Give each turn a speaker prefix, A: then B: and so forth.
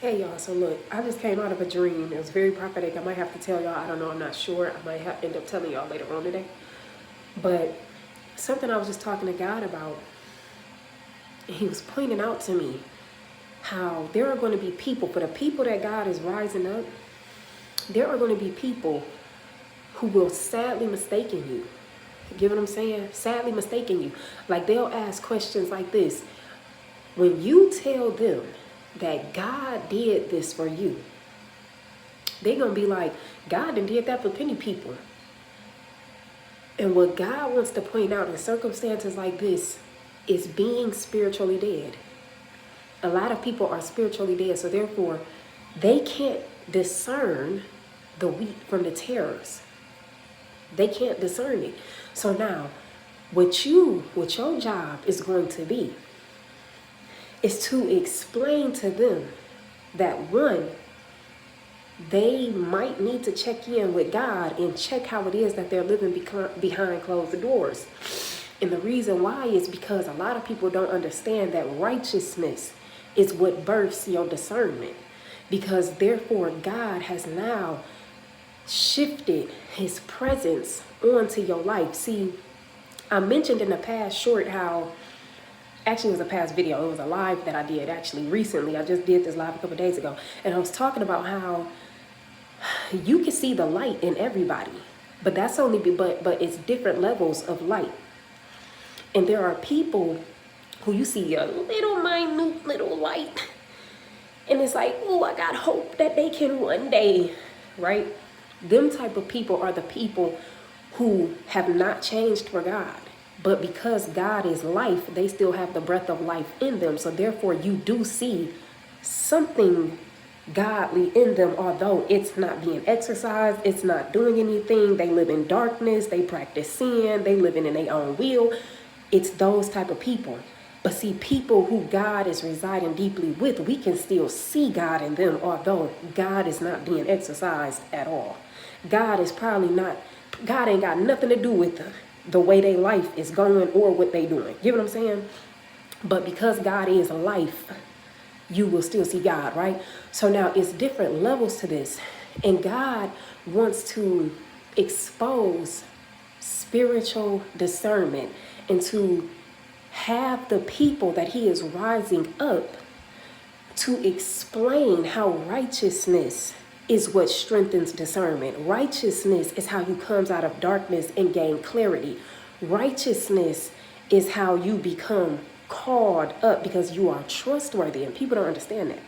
A: Hey y'all, so look, I just came out of a dream. It was very prophetic. I might have to tell y'all, I don't know, I'm not sure. I might end up telling y'all later on today. But something I was just talking to God about, and he was pointing out to me how there are going to be people, for the people that God is rising up, there are going to be people who will sadly mistaken you. You get what I'm saying? Sadly mistaken you. Like they'll ask questions like this. When you tell them that God did this for you, they're going to be like, God did that for plenty people. And what God wants to point out in circumstances like this is being spiritually dead. A lot of people are spiritually dead, so therefore they can't discern the wheat from the tares. They can't discern it. So now, what your job is going to be is to explain to them that one, they might need to check in with God and check how it is that they're living behind closed doors. And the reason why is because a lot of people don't understand that righteousness is what births your discernment. Because therefore God has now shifted his presence onto your life. See, I mentioned in the past short how, actually it was a past video, it was a live that I did actually recently. I just did this live a couple days ago. And I was talking about how you can see the light in everybody, but that's only, but it's different levels of light. And there are people who you see a little minute little light, and it's like, oh, I got hope that they can one day, right? Them type of people are the people who have not changed for God. But because God is life, they still have the breath of life in them. So therefore, you do see something godly in them, although it's not being exercised, it's not doing anything. They live in darkness, they practice sin, they living in their own will. It's those type of people. But see, people who God is residing deeply with, we can still see God in them, although God is not being exercised at all. God is probably not, God ain't got nothing to do with the way their life is going or what they doing. You know what I'm saying? But because God is life, you will still see God, right? So now it's different levels to this. And God wants to expose spiritual discernment and to have the people that he is rising up to explain how righteousness is what strengthens discernment. Righteousness is how you comes out of darkness and gain clarity. Righteousness is how you become called up because you are trustworthy, and people don't understand that.